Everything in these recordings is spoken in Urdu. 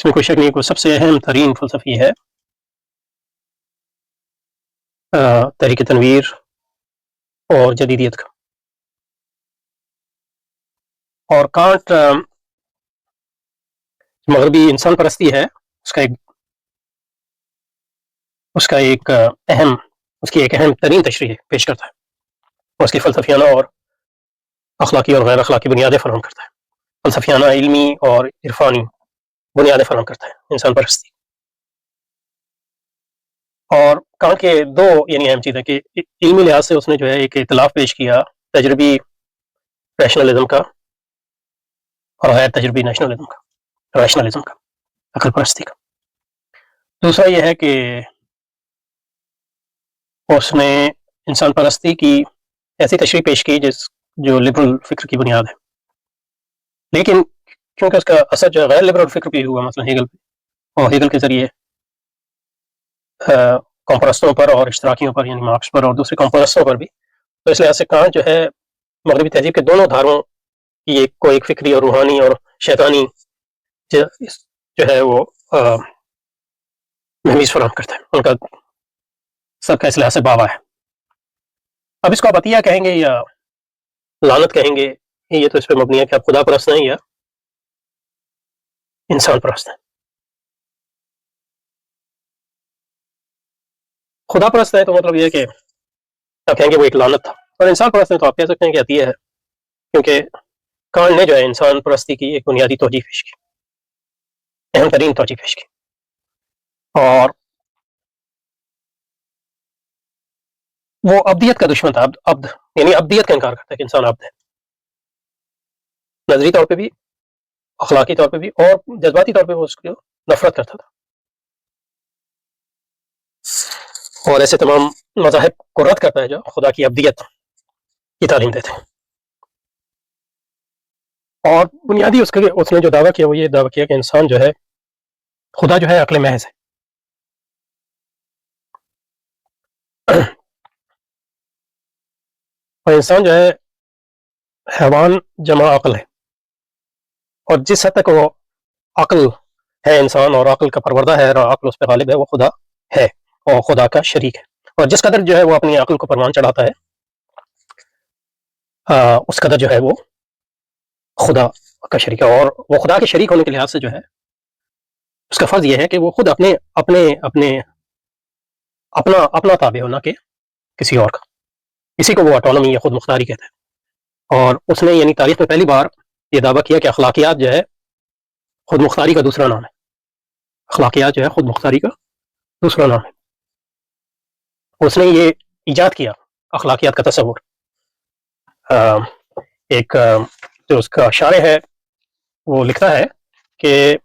اس میں کوئی شک نہیں، کوئی سب سے اہم ترین فلسفی ہے تحریک تنویر اور جدیدیت کا. اور کانٹ مغربی انسان پرستی ہے، اس کی ایک اہم ترین تشریح پیش کرتا ہے، اور اس کی فلسفیانہ اور اخلاقی اور غیر اخلاقی بنیادیں فراہم کرتا ہے. فلسفیانہ، علمی اور عرفانی بنیادیں فراہم کرتا ہے انسان پرستی. اور کانٹ کے دو اہم چیزیں کہ علمی لحاظ سے اس نے جو ہے ایک اختلاف پیش کیا تجربی ریشنلزم کا اور غیر تجربی ریشنلزم کا، عقل پرستی کا. دوسرا یہ ہے کہ اس نے انسان پرستی کی ایسی تشریح پیش کی جو لبرل فکر کی بنیاد ہے، لیکن کیونکہ اس کا اثر جو ہے غیر لبرل فکر پہ ہوا، مثلا ہیگل پہ، اور ہیگل کے ذریعے کمپرستوں پر اور اشتراکیوں پر، یعنی مارکس پر اور دوسرے کمپرستوں پر بھی، تو اس لحاظ سے کانٹ جو ہے مغربی تہذیب کے دونوں دھاروں کی ایک فکری اور روحانی اور شیطانی جو ہے وہ محمیز فراہم کرتا ہے. ان کا سب کا اس لحاظ سے باوا ہے. اب اس کو آپ عطیہ کہیں گے یا لعنت کہیں گے، یہ تو اس پہ مبنی ہے کہ آپ خدا پرست ہیں یا انسان پرست ہیں. خدا پرست ہے تو مطلب یہ ہے کہ آپ کہیں گے وہ ایک لعنت تھا، اور انسان پرست ہے تو آپ کہہ سکتے ہیں کہ عطیہ ہے، کیونکہ کانٹ نے جو ہے انسان پرستی کی ایک بنیادی توجیہ پیش کی، اہم ترین توجیہ پیش کی. اور وہ ابدیت کا دشمن تھا، یعنی ابدیت کا انکار کرتا ہے کہ انسان عبد ہے، نظری طور پہ بھی، اخلاقی طور پہ بھی، اور جذباتی طور پہ وہ اس کو نفرت کرتا تھا، اور ایسے تمام مذاہب کو رد کرتا ہے جو خدا کی ابدیت کی تعلیم دیتے ہیں. اور بنیادی اس نے جو دعویٰ کیا وہ یہ دعویٰ کیا کہ انسان جو ہے، خدا جو ہے عقل محض ہے، اور انسان جو ہے حیوان جمع عقل ہے، اور جس حد تک وہ عقل ہے انسان اور عقل کا پروردہ ہے اور عقل اس پہ غالب ہے، وہ خدا ہے اور خدا کا شریک ہے. اور جس قدر جو ہے وہ اپنی عقل کو پروان چڑھاتا ہے، اس قدر جو ہے وہ خدا کا شریک ہے. اور وہ خدا کے شریک ہونے کے لحاظ سے جو ہے اس کا فرض یہ ہے کہ وہ خود اپنا تابع ہو، نہ کہ کسی اور کا. اسی کو وہ آٹونومی یا خود مختاری کہتے ہیں. اور اس نے یعنی تاریخ میں پہلی بار یہ دعویٰ کیا کہ اخلاقیات جو ہے خود مختاری کا دوسرا نام ہے. اخلاقیات جو ہے خود مختاری کا دوسرا نام ہے. اس نے یہ ایجاد کیا اخلاقیات کا تصور. ایک جو اس کا شارح ہے وہ لکھتا ہے کہ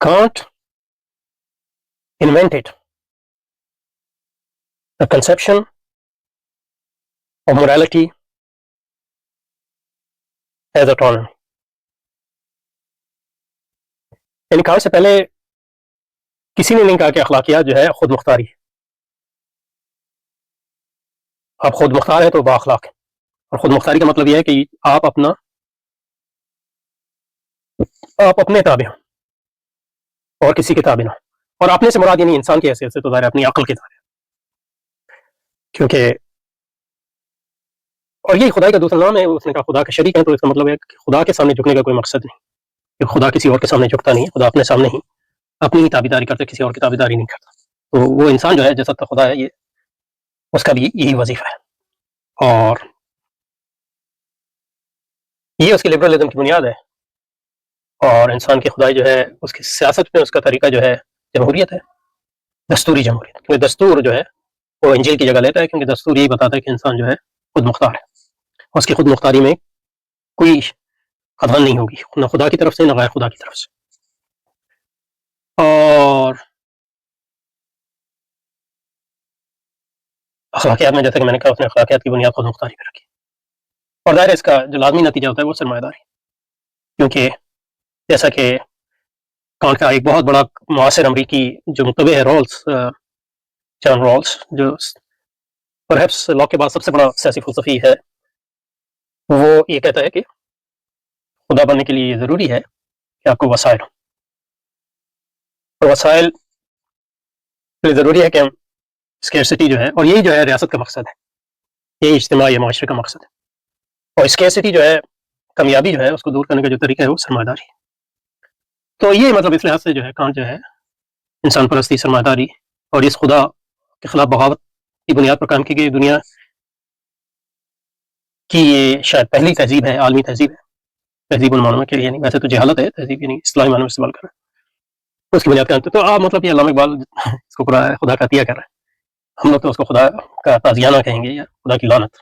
can't invented the conception of morality as autonomy. یعنی کانٹ سے پہلے کسی نے نہیں کہا کہ اخلاقیات جو ہے خود مختاری ہے. آپ خود مختار ہے تو با اخلاق ہے. اور خود مختاری کا مطلب یہ ہے کہ آپ اپنے تابع ہوں اور کسی کے تابع نہ ہوں. اور اپنے سے مراد یعنی انسان کی حیثیت سے تو ظاہر اپنی عقل کے تابع، کیونکہ اور یہی خدا کا دوسرا نام ہے. اس نے کہا خدا کا شریک ہے، تو اس کا مطلب ہے کہ خدا کے سامنے جھکنے کا کوئی مقصد نہیں، کہ خدا کسی اور کے سامنے جھکتا نہیں ہے. خدا اپنے سامنے ہی اپنی ہی تابعداری کرتا ہے، کسی اور کی تابعداری نہیں کرتا. تو وہ انسان جو ہے جیسا خدا ہے، یہ اس کا بھی یہی وظیفہ ہے. اور یہ اس کی لبرلزم کی بنیاد ہے. اور انسان کی خدائی جو ہے اس کی سیاست میں اس کا طریقہ جو ہے جمہوریت ہے، دستوری جمہوریت. کیونکہ دستور جو ہے وہ انجیل کی جگہ لیتا ہے، کیونکہ دستور یہی بتاتا ہے کہ انسان جو ہے خود مختار ہے. اس کی خود مختاری میں کوئی خدان نہیں ہوگی، نہ خدا کی طرف سے نہ غیر خدا کی طرف سے. اور اخلاقیات میں جیسا کہ میں نے کہا اس نے اخلاقیات کی بنیاد خود مختاری پہ رکھی. اور ظاہر اس کا جو لازمی نتیجہ ہوتا ہے وہ سرمایہ داری، کیونکہ جیسا کہ کانٹ کا ایک بہت بڑا معاصر امریکی جو متبع ہے جان رولز، جو پرہیپس لاک کے بعد سب سے بڑا سیاسی فلسفی ہے، وہ یہ کہتا ہے کہ خدا بننے کے لیے یہ ضروری ہے کہ آپ کو وسائل ہوں، اور وسائل کے لیے ضروری ہے کہ ہم اسکیئرسٹی جو ہے، اور یہی جو ہے ریاست کا مقصد ہے، یہی اجتماع یا معاشرے کا مقصد ہے، اور اسکیئرسٹی جو ہے، کامیابی جو ہے اس کو دور کرنے کا جو طریقہ ہے وہ سرمایہ داری ہے۔ تو یہ مطلب اس لحاظ سے جو ہے کانٹ جو ہے انسان پرستی، سرمایہ داری اور اس خدا کے خلاف بغاوت کی بنیاد پر کام کی گئی دنیا کی یہ شاید پہلی تہذیب ہے، عالمی تہذیب ہے، تہذیب المعلومہ کے لیے نہیں، ویسے تو جہالت ہے، تہذیب یعنی اصطلاحی معنی میں استعمال کر رہا ہے اس کی بنیاد کا تو آپ مطلب یہ علامہ اقبال اس کو خدا کا عطیہ کر رہا ہے، ہم لوگ تو اس کو خدا کا تازیانہ کہیں گے یا خدا کی لعنت۔